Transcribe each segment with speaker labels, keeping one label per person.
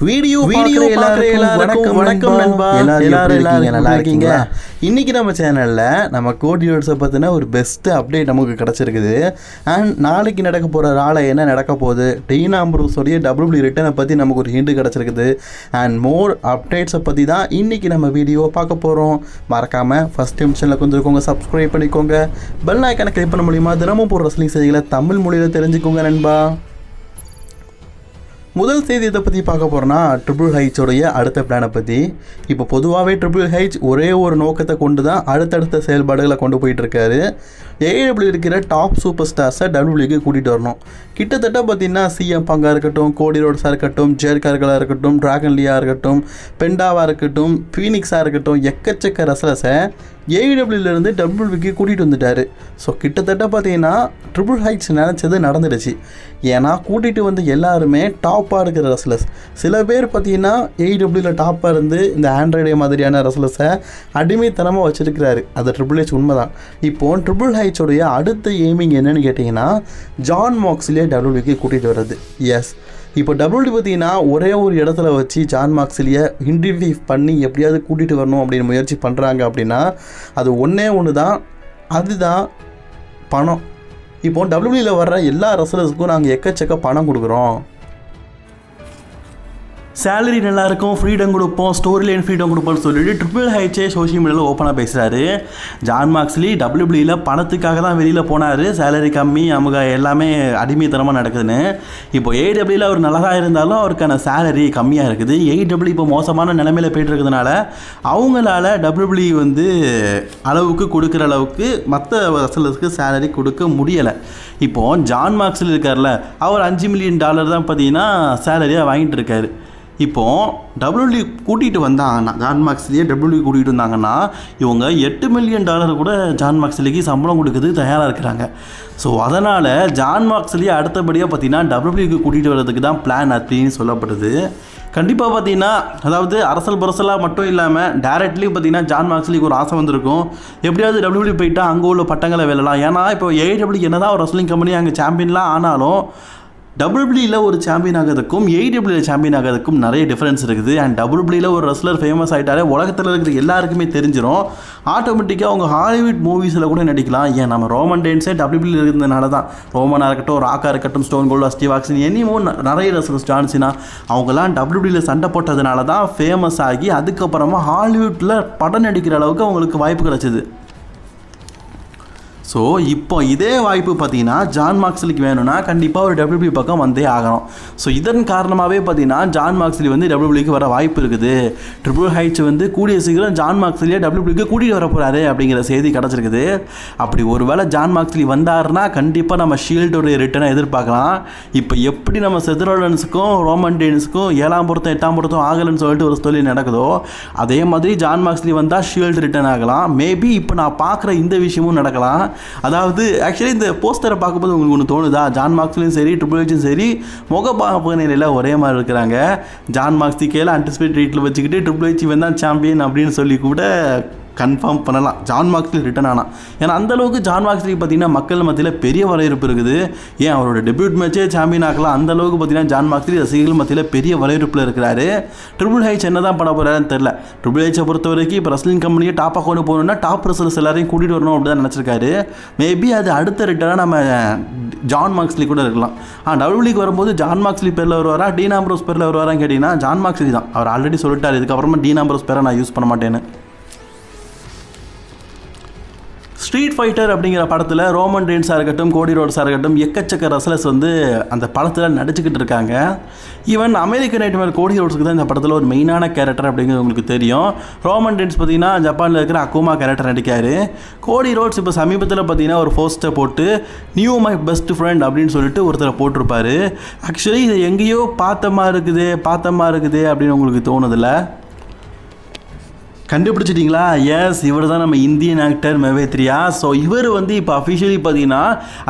Speaker 1: Video எல்லாருக்கும் வணக்கம் நண்பா. எல்லாரும் நல்லா இருக்கீங்க. இன்றைக்கி நம்ம சேனலில் நம்ம கோடி ரோட்ஸை பற்றின ஒரு பெஸ்ட்டு அப்டேட் நமக்கு கிடச்சிருக்குது. அண்ட் நாளைக்கு நடக்க போகிற நாளை என்ன நடக்க போகுது, டீன் ஆம்ப்ரோஸோடைய டபிள்யூபிள்யூ ரிட்டனை பற்றி நமக்கு ஒரு ஹிண்ட் கிடச்சிருக்குது. அண்ட் மோர் அப்டேட்ஸை பற்றி தான் இன்றைக்கி நம்ம வீடியோவை பார்க்க போகிறோம். மறக்காமல் ஃபஸ்ட் நிமிஷனில் கொஞ்சம் சப்ஸ்கிரைப் பண்ணிக்கோங்க. பெல் ஐக்கானை கிளிக் பண்ண மூலிமா தினமும் போடுற ரெஸ்லிங் செய்திகளை தமிழ் மொழியில் தெரிஞ்சுக்கோங்க நண்பா. முதல் செய்தி இதை பற்றி பார்க்க போகிறோன்னா ட்ரிபிள் ஹெச்சோடைய அடுத்த பிளானை பற்றி. இப்போ பொதுவாகவே ட்ரிபிள் ஹெச் ஒரே ஒரு நோக்கத்தை கொண்டு தான் அடுத்தடுத்த செயல்பாடுகளை கொண்டு போயிட்டுருக்காரு. ஏடபிள்யூ இருக்கிற டாப் சூப்பர் ஸ்டார்ஸை டபிள்யூபிள்யூக்கு கூட்டிகிட்டு வரணும். கிட்டத்தட்ட பார்த்திங்கன்னா சிஎம் பங்காக இருக்கட்டும், கோடி ரோட்ஸாக இருக்கட்டும், ஜேர்கார்களாக இருக்கட்டும், டிராகன் லியாக இருக்கட்டும், பெண்டாவாக இருக்கட்டும், ஃபீனிக்ஸாக இருக்கட்டும், எக்கச்சக்க ரெஸ்லர்ஸை ஏடபிள்யூலேருந்து டபிள்யூபிள்யூக்கு கூட்டிகிட்டு வந்துட்டார். ஸோ கிட்டத்தட்ட பார்த்திங்கன்னா ட்ரிபிள் ஹெச் நினச்சது நடந்துடுச்சு. ஏன்னா கூட்டிகிட்டு வந்து எல்லாருமே டாப்பாக இருக்கிற ரெஸ்லர்ஸ். சில பேர் பார்த்திங்கன்னா ஏடபிள்யூவில் டாப்பாக இருந்து இந்த ஆண்ட்ராய்டே மாதிரியான ரெஸ்லர்ஸை அடிமைத்தனமாக வச்சுருக்கிறாரு. அது ட்ரிபிள் ஹெச் உண்மை தான். இப்போது ட்ரிபிள் ஹெச்சோடைய அடுத்த எய்மிங் என்னென்னு கேட்டிங்கன்னா ஜான் மாக்ஸ்லியை டபிள்யூபிள்யூக்கு கூட்டிகிட்டு வர்றது. எஸ், இப்போ டபிள்யூபிள்யூ பார்த்தீங்கன்னா ஒரே ஒரு இடத்துல வச்சு ஜான் மாக்ஸ்லியை இன்டர்வியூ பண்ணி எப்படியாவது கூட்டிகிட்டு வரணும் அப்படின்னு முயற்சி பண்ணுறாங்க அப்படின்னா அது ஒன்று தான், அதுதான் பணம். இப்போது டபிள்யூபிள்யூவில் வர்ற எல்லா ரெஸ்லர்ஸுக்கும் நாங்கள் எக்கச்சக்க பணம் கொடுக்குறோம், சேலரி நல்லாயிருக்கும், ஃப்ரீடம் கொடுப்போம், ஸ்டோரி லைன் ஃப்ரீடம் கொடுப்போம்னு சொல்லிட்டு ட்ரிபிள் ஹெச்சே சோஷியல் மீடியாவில் ஓப்பனாக பேசுகிறாரு. ஜான் மாக்ஸ்லி டபிள்யூபிள்யூவில் பணத்துக்காக தான் வெளியில் போனார், சேலரி கம்மி, நமக்கு எல்லாமே அடிமைத்தனமாக நடக்குதுன்னு. இப்போ ஏடபிள்யூவில் அவர் நல்லா இருந்தாலும் அவருக்கான சேலரி கம்மியாக இருக்குது. ஏடபிள்யூ இப்போ மோசமான நிலைமையில் போய்ட்டு இருக்கிறதுனால அவங்களால டபிள்யூபிள்யூ வந்து அளவுக்கு கொடுக்குற அளவுக்கு மற்ற ரெஸ்லர்ஸ்க்கு சேலரி கொடுக்க முடியலை. இப்போது ஜான் மாக்ஸ்லி இருக்கார்ல, அவர் $5 மில்லியன் தான் பார்த்தீங்கன்னா சேலரியாக வாங்கிட்டு இருக்காரு. இப்போது டபிள்யூபிள்யூ கூட்டிகிட்டு வந்தாங்கன்னா, ஜான் மாக்ஸ்லியை டபிள்யூபிள்யூ கூட்டிகிட்டு வந்தாங்கன்னா இவங்க $8 மில்லியன் கூட ஜான் மாக்ஸ்லிக்கு சம்பளம் கொடுக்குறதுக்கு தயாராக இருக்கிறாங்க. ஸோ அதனால் ஜான் மாக்ஸ்லியை அடுத்தபடியாக பார்த்தீங்கன்னா டபிள்யூபிள்யூக்கு கூட்டிகிட்டு வர்றதுக்கு தான் பிளான் அப்படின்னு சொல்லப்படுது. கண்டிப்பாக பார்த்தீங்கன்னா அதாவது அரசல் பரசலாக மட்டும் இல்லாமல் டேரெக்ட்லி பார்த்தீங்கன்னா ஜான் மாக்ஸ்லிக்கு ஒரு ஆசை வந்திருக்கும், எப்படியாவது டபிள்யூபிள்யூ போயிட்டா அங்கே உள்ள பட்டங்களை வெல்லலாம். ஏன்னா இப்போ ஏடபிள்யூ என்ன தான் ஒரு ரெஸ்லிங் கம்பெனி அங்கே சாம்பியன்லாம் ஆனாலும் டபிள்யூபிள்யூவில் ஒரு சாம்பியன் ஆகிறதுக்கும் ஏடபிள்யூவில் சாம்பியன் ஆகிறதுக்கும் நிறைய டிஃப்ரென்ஸ் இருக்குது. அண்ட் டபிள்யூபிள்யூவில் ஒரு ரெஸ்லர் ஃபேமஸ் ஆகிட்டாலே உலகத்தில் இருக்கிற எல்லாருக்குமே தெரிஞ்சிடும். ஆட்டோமேட்டிக்காக அவங்க ஹாலிவுட் மூவிஸில் கூட நடிக்கலாம். ஏன் நம்ம ரோமன் டெயின்ஸே டபிள்யூபிள்யூ இருக்கிறதுனால தான், ரோமனாக இருக்கட்டும், ராக்காக இருக்கட்டும், ஸ்டோன் கோல்டு, ஸ்டீவ் ஆக்சன், எனிமோ நிறைய ரெஸ்லர்ஸ், ஜான்சினா, அவங்கெல்லாம் டபிள்யூபிள்யூவில் சண்டை போட்டதுனால தான் ஃபேமஸ் ஆகி அதுக்கப்புறமா ஹாலிவுட்டில் படம் நடிக்கிற அளவுக்கு அவங்களுக்கு வாய்ப்பு கிடச்சிது. ஸோ இப்போ இதே வாய்ப்பு பார்த்தீங்கன்னா ஜான் மாக்ஸ்லிக்கு வேணும்னா கண்டிப்பாக ஒரு டபிள்யூபிள்யூ பக்கம் வந்தே ஆகணும். ஸோ இதன் காரணமாகவே பார்த்தீங்கன்னா ஜான் மாக்ஸ்லி வந்து டபிள்யூபிள்யூக்கு வர வாய்ப்பு இருக்குது. ட்ரிபிள் ஹெச் வந்து கூடிய சீக்கிரம் ஜான் மாக்ஸ்லியை டபிள்யூபிள்யூக்கு கூட்டிகிட்டு வர போகிறாரு அப்படிங்கிற செய்தி கிடச்சிருக்குது. அப்படி ஒரு வேளை ஜான் மாக்ஸ்லி வந்தாருன்னா கண்டிப்பாக நம்ம ஷீல்டோடைய ரிட்டனை எதிர்பார்க்கலாம். இப்போ எப்படி நம்ம செத்ரோலன்ஸுக்கும் ரோமன் டெயின்ஸுக்கும் 7ஆம் பொருத்தம் 8ஆம் பொருத்தம் ஆகலைன்னு சொல்லிட்டு ஒரு ஸ்டோரி நடக்குதோ அதே மாதிரி ஜான் மாக்ஸ்லி வந்தால் ஷீல்டு ரிட்டர்ன் ஆகலாம். மேபி இப்போ நான் பார்க்குற இந்த விஷயமும் நடக்கலாம். அதாவது ஆக்சுவலி இந்த போஸ்டரை பார்க்கும்போது உங்களுக்கு ஒன்று தோணுதா, ஜான் மாக்ஸ்லியும் சரி ட்ரிபிள் ஹெச்சும் சரி முகபாவனையில் ஒரே மாதிரி இருக்கிறாங்க. ஜான் மாக்ஸ்லி கேல ஆன்டிசிபேட் ரேட்டில் வச்சுக்கிட்டு ட்ரிபிள் ஹெச் தான் சாம்பியன் அப்படின்னு சொல்லி கூட கன்ஃபார்ம் பண்ணலாம் ஜான் மாக்ஸ்லி ரிட்டர்ன் ஆனால். ஏன்னா அந்தளவுக்கு ஜான் மாக்ஸ்லி பார்த்தீங்கன்னா மக்கள் மத்தியில் பெரிய வரவேற்பு இருக்குது. ஏன் அவரோட டெபியூட் மேட்சே சாம்பியன் ஆகலாம். அந்தளவுக்கு பார்த்தீங்கன்னா ஜான் மாக்ஸ்லி ரசிகர்கள் மத்தியில் பெரிய வரவேற்பில் இருக்கிறாரு. ட்ரிபிள் ஹெச் என்ன தான் பண்ண போகிறாருன்னு தெரில. ட்ரிபிள் ஹெச்சை பொறுத்த வரைக்கும் இப்போ ரெஸ்லிங் கம்பெனியை டாப்பாக கொண்டு போகணுன்னா டாப் ரெஸ்லர்ஸ் எல்லாரையும் கூட்டிகிட்டு வரணும் அப்படி தான் நினச்சிருக்காரு. மேபி அது அடுத்த ரிட்டர்னாக நம்ம ஜான் மாக்ஸ்லி கூட இருக்கலாம். டபிள்யூபிள்யூக்கு வரும்போது ஜான் மாக்ஸ்லி பேரில் வருவாரா டீன் ஆம்ப்ரோஸ் பேரில் வருவாரான்னு கேட்டிங்கன்னா ஜான் மாக்ஸ்லி தான். அவர் ஆல்ரெடி சொல்லிட்டார், இதுக்கப்புறமா டீன் ஆம்ப்ரோஸ் பேரை நான் யூஸ் பண்ண மாட்டேன்னு. ஸ்ட்ரீட் ஃபைட்டர் அப்படிங்கிற படத்தில் ரோமன் டெயின்ஸாக இருக்கட்டும், கோடி ரோட்ஸாக இருக்கட்டும், எக்கச்சக்க ரெஸ்லர்ஸ் வந்து அந்த படத்தில் நடிச்சுக்கிட்டு இருக்காங்க. ஈவன் அமெரிக்கன் நைட்மேர் கோடி ரோட்ஸுக்கு தான் இந்த படத்தில் ஒரு மெயினான கேரக்டர் அப்படிங்கிறது உங்களுக்கு தெரியும். ரோமன் டெயின்ஸ் பார்த்தீங்கன்னா ஜப்பானில் இருக்கிற அக்குமா கேரக்டர் நடிக்காரு. கோடி ரோட்ஸ் இப்போ சமீபத்தில் பார்த்தீங்கன்னா ஒரு போஸ்ட்டை போட்டு நியூ மை பெஸ்ட் ஃப்ரெண்ட் அப்படின்னு சொல்லிட்டு ஒருத்தரை போட்டிருப்பாரு. ஆக்சுவலி இதை எங்கேயோ பார்த்தமா இருக்குது அப்படின்னு உங்களுக்கு தோணுதில்ல? கண்டுபிடிச்சிட்டிங்களா? எஸ், இவர் தான் நம்ம இந்தியன் ஆக்டர் மெவேத்ரியா. ஸோ இவர் வந்து இப்போ அஃபிஷியலி பார்த்தீங்கன்னா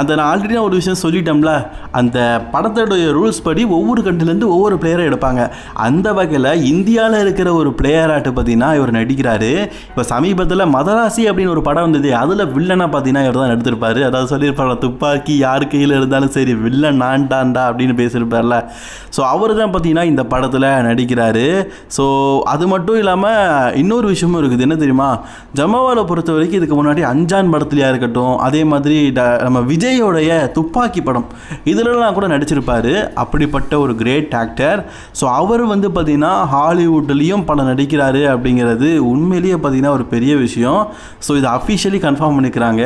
Speaker 1: நான் ஆல்ரெடி ஒரு விஷயம் சொல்லிட்டோம்ல, அந்த படத்தோடைய ரூல்ஸ் படி ஒவ்வொரு கண்ட்ரிலேருந்து ஒவ்வொரு பிளேயரை எடுப்பாங்க. அந்த வகையில் இந்தியாவில் இருக்கிற ஒரு பிளேயராட்டு பார்த்தீங்கன்னா இவர் நடிக்கிறாரு. இப்போ சமீபத்தில் மதராசி அப்படின்னு ஒரு படம் வந்தது, அதில் வில்லனாக பார்த்தீங்கன்னா இவர் தான் எடுத்திருப்பார். அதாவது சொல்லியிருப்பார், துப்பாக்கி யார் கையில் இருந்தாலும் சரி வில்லன் நான்டாண்டா அப்படின்னு பேசியிருப்பார்ல. ஸோ அவர் தான் பார்த்தீங்கன்னா இந்த படத்தில் நடிக்கிறாரு. ஸோ அது மட்டும் இல்லாமல் இன்னொரு விஷயமும் இருக்குது. என்ன தெரியுமா? ஜமாவாவை பொறுத்த வரைக்கும் இதுக்கு முன்னாடி அஞ்சான் படத்துலையா இருக்கட்டும், அதே மாதிரி நம்ம விஜயோடைய துப்பாக்கி படம் இதிலெல்லாம் கூட நடிச்சிருப்பார். அப்படிப்பட்ட ஒரு கிரேட் ஆக்டர். ஸோ அவர் வந்து பார்த்திங்கன்னா ஹாலிவுட்லேயும் படம் நடிக்கிறாரு அப்படிங்கிறது உண்மையிலேயே பார்த்திங்கன்னா ஒரு பெரிய விஷயம். ஸோ இதை அஃபிஷியலி கன்ஃபார்ம் பண்ணிக்கிறாங்க.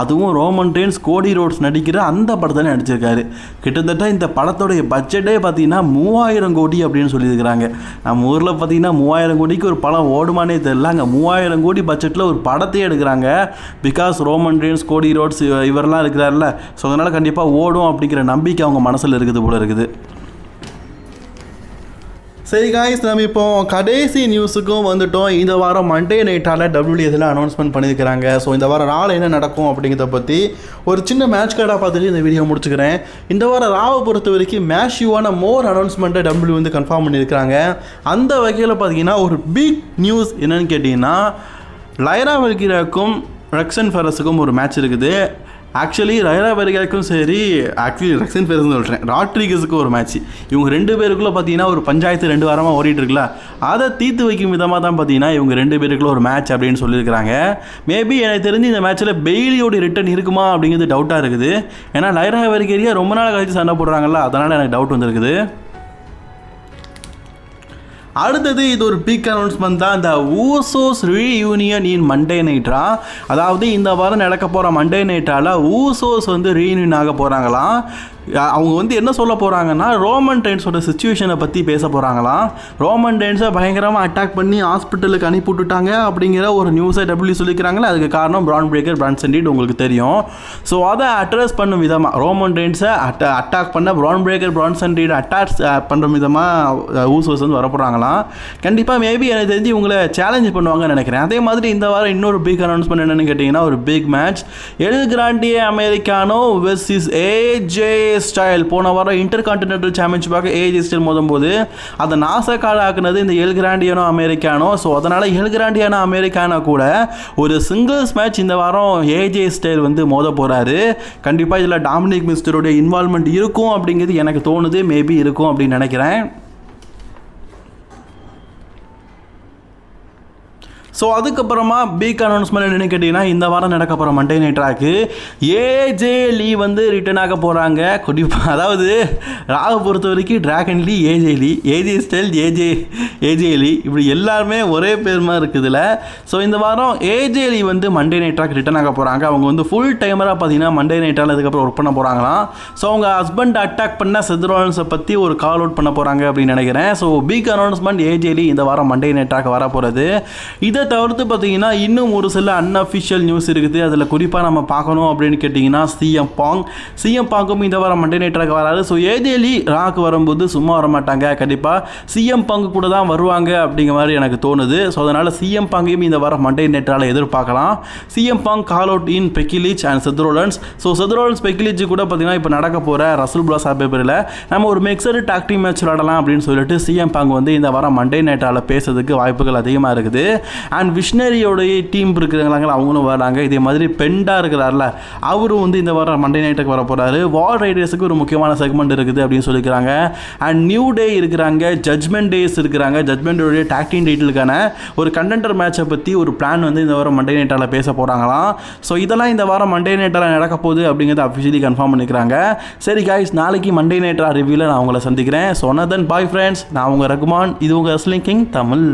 Speaker 1: அதுவும் ரோமன் ரெயின்ஸ் கோடி ரோட்ஸ் நடிக்கிற அந்த படத்தில் நடிச்சிருக்காரு. கிட்டத்தட்ட இந்த படத்தோடைய பட்ஜெட்டே பார்த்திங்கன்னா 3000 கோடி அப்படின்னு சொல்லியிருக்கிறாங்க. நம்ம ஊரில் பார்த்திங்கன்னா 3000 கோடிக்கு ஒரு படம் ஓடுமானே தெரியலங்க. 3000 கோடி பட்ஜெட்டில் ஒரு படத்தையே எடுக்கிறாங்க. பிகாஸ் ரோமன் ரெயின்ஸ் கோடி ரோட்ஸ் இவரெல்லாம் இருக்கிறார்ல. ஸோ அதனால் கண்டிப்பாக ஓடும் அப்படிங்கிற நம்பிக்கை அவங்க மனசில் இருக்குது போல இருக்குது. சரி காய்ஸ், நம்ம இப்போ கடைசி நியூஸுக்கும் வந்துட்டோம். இந்த வாரம் மண்டே நைட்டால் WWEல அனௌன்ஸ்மெண்ட் பண்ணியிருக்கிறாங்க. ஸோ இந்த வாரம் ராவில் என்ன நடக்கும் அப்படிங்கிறத பற்றி ஒரு சின்ன மேட்ச் கார்டாக பார்த்துட்டு இந்த வீடியோ முடிச்சுக்கிறேன். இந்த வாரம் ராவை பொறுத்த வரைக்கும் மேஷிவான மோர் அனௌன்ஸ்மெண்ட்டை WWE வந்து கன்ஃபார்ம் பண்ணியிருக்கிறாங்க. அந்த வகையில் பார்த்தீங்கன்னா ஒரு பிக் நியூஸ் என்னன்னு கேட்டிங்கன்னா, லைரா வெல்கிராக்கும் ரெக்ஸன் ஃபெரஸுக்கும் ஒரு மேட்ச் இருக்குது. ஆக்சுவலி லைரா வெல்கிராக்கும் சரி, ரெக்ஸன் ஃபெரஸ்னு சொல்கிறேன், ராட்ரிகஸுக்கும் ஒரு மேட்ச். இவங்க 2 பேருக்குள்ளே பார்த்தீங்கன்னா ஒரு பஞ்சாயத்து 2 வாரமாக ஓடிட்டு இருக்குல்ல, அதை தீர்த்து வைக்கும் விதமாக தான் பார்த்தீங்கன்னா இவங்க 2 பேருக்குள்ள ஒரு மேட்ச் அப்படின்னு சொல்லியிருக்கிறாங்க. மேபி எனக்கு தெரிஞ்சு இந்த மேட்ச்சில் பெய்லியோட ரிட்டர்ன் இருக்குமா அப்படிங்கிறது டவுட்டாக இருக்குது. ஏன்னா லைரா வெல்கிரா ரொம்ப நாள் கழிச்சு சண்டை போடுறாங்கல்ல, அதனால் எனக்கு டவுட் வந்துருக்குது. அடுத்தது இது ஒரு பிக் அனௌன்ஸ்மெண்ட் தான், இந்த ஊசோஸ் ரீயூனியன் இன் மண்டே நைட்ரா. அதாவது இந்த வாரம் நடக்க போகிற மண்டே நைட்டால் ஊசோஸ் வந்து ரீயூனியன் ஆக போகிறாங்களாம். அவங்க வந்து என்ன சொல்ல போகிறாங்கன்னா, ரோமன் ரெயின்ஸோட சிச்சுவேஷனை பற்றி பேச போகிறாங்களாம். ரோமன் ரெயின்ஸை பயங்கரமாக அட்டாக் பண்ணி ஹாஸ்பிட்டலுக்கு அனுப்பி விட்டுட்டாங்க அப்படிங்கிற ஒரு நியூஸை WWE சொல்லிக்கிறாங்களே. அதுக்கு காரணம் பிரான் பிரேக்கர் பிரான்சன் ரீட், உங்களுக்கு தெரியும். ஸோ அதை அட்ரஸ் பண்ணும் விதமாக ரோமன் ரெயின்ஸை அட்டாக் பண்ண பிரான் பிரேக்கர் பிரான்சன் ரீட் அட்டாக் பண்ணுற விதமாக ஊசோஸ் வந்து வரப்போகிறாங்களாம். கண்டிப்பாக மேபி எனக்கு தெரிஞ்சு இவங்களை சேலஞ்ச் பண்ணுவாங்கன்னு நினைக்கிறேன். அதே மாதிரி இந்த வாரம் இன்னொரு பிக் அனௌன்ஸ்மெண்ட் என்னென்னு கேட்டிங்கன்னா, ஒரு big match El Grande Americano versus AJ Styles. போன வாரம் இன்டர் கான்டினென்டல் சாம்பியன்ஷிப்பாக ஏஜே ஸ்டைல் மோதும்போது அதை நாசக்கால ஆக்குனது இந்த எல் கிராண்டியானோ அமெரிக்கானோ. ஸோ அதனால் எல் கிராண்டியானோ அமெரிக்கானோ கூட ஒரு சிங்கிள்ஸ் மேட்ச் இந்த வாரம் ஏஜே ஸ்டைல் வந்து மோத போகிறாரு. கண்டிப்பாக இதில் டாமினிக் மிஸ்டருடைய இன்வால்மெண்ட் இருக்கும் அப்படிங்கிறது எனக்கு தோணுது. மேபி இருக்கும் அப்படின்னு நினைக்கிறேன். ஸோ அதுக்கப்புறமா பிக் அனௌன்ஸ்மெண்ட் என்னென்னு கேட்டிங்கன்னா, இந்த வாரம் நடக்க போகிற மண்டே நைட் ட்ராக்கு ஏஜே லீ வந்து ரிட்டர்ன் ஆக போகிறாங்க. அதாவது ராவை பொறுத்த வரைக்கும் டிராகன் லீ, ஏஜே ஸ்டைல், ஏஜே லீ, இப்படி எல்லாருமே ஒரே பேர் மாதிரி இருக்குதுல்ல. ஸோ இந்த வாரம் ஏஜே லீ வந்து மண்டே நைட் ட்ராக் ரிட்டர்ன் ஆக போகிறாங்க. அவங்க வந்து ஃபுல் டைமராக பார்த்தீங்கன்னா மண்டே நைட்டால் அதுக்கப்புறம் ஒர்க் பண்ண போகிறாங்களாம். ஸோ அவங்க ஹஸ்பண்ட் அட்டாக் பண்ண செத் ரோலன்ஸை பற்றி ஒரு கால் அவுட் பண்ண போகிறாங்க அப்படின்னு நினைக்கிறேன். ஸோ பிக் அனௌன்ஸ்மெண்ட் ஏஜே லீ இந்த வாரம் மண்டே நைட் ட்ராக் வர போகிறது. இதை தவிர்த்து பார்த்தீங்கன்னா இன்னும் ஒரு சில அன்அஃபிஷியல் நியூஸ் இருக்குது. அதில் குறிப்பாக நம்ம பார்க்கணும் அப்படின்னு கேட்டிங்கன்னா, சிஎம் பாங்கும் இந்த வாரம் மண்டே நைட் ட்ராக் வராது. ஸோ ஏஜே லீ ராக்கு வரும்போது சும்மா வர மாட்டாங்க, கண்டிப்பாக சிஎம் பாங்கு கூட தான் வருவாங்க அப்படிங்கிற மாதிரி எனக்கு தோணுது. ஸோ அதனால் சிஎம் பாங்கையும் இந்த வாரம் மண்டே நைட்டால் எதிர்பார்க்கலாம். CM Punk call out in Becky Lynch and Seth Rollins. So செத் ரோலன்ஸ் பெக்கிலிச் கூட பார்த்தீங்கன்னா இப்போ நடக்க போகிற ரசல் பிளாஸ் பேப்பரில் நம்ம ஒரு மிக்சடு டாக் டீம் மேட்ச் விளாடலாம் அப்படின்னு சொல்லிட்டு சிஎம் பாங் வந்து இந்த வாரம் மண்டே நைட்டால் பேசுறதுக்கு வாய்ப்புகள் அதிகமாக இருக்குது. அண்ட் விஷ்ணரியோடைய டீம் இருக்கிறாங்களா, அவங்களும் வராங்க. இதே மாதிரி பெண்டா இருக்கிறார்ல, அவரும் வந்து இந்த வாரம் மண்டே நைட்டுக்கு வர போகிறாரு. வால் ரைடர்ஸுக்கு ஒரு முக்கியமான செக்மெண்ட் இருக்குது அப்படின்னு சொல்லிக்கிறாங்க. அண்ட் நியூ டே இருக்கிறாங்க, ஜட்மெண்ட் டேஸ் இருக்கிறாங்க. ஜட்மெண்டோடைய டாக் டீம் டைட்டிலுக்கான ஒரு கண்டெண்டர் மேட்சை பற்றி ஒரு பிளான் வந்து இந்த வாரம் மண்டே நைட்டால் பேச போகிறாங்களாம். ஸோ இதெல்லாம் இந்த வாரம் மண்டே நைட்டால் நடக்க போகுது அப்படிங்கிறத அஃபிஷியலி கன்ஃபார்ம் பண்ணிக்கிறாங்க. சரி காய்ஸ், நாளைக்கு மண்டே நைட்டா ரிவ்யூவில் நான் உங்களை சந்திக்கிறேன். ஸோ ஒன்னதன் பாய் ஃப்ரெண்ட்ஸ், நான் உங்கள் ரகுமான், இது உங்கள் ரெஸ்லிங் கிங் தமிழ்.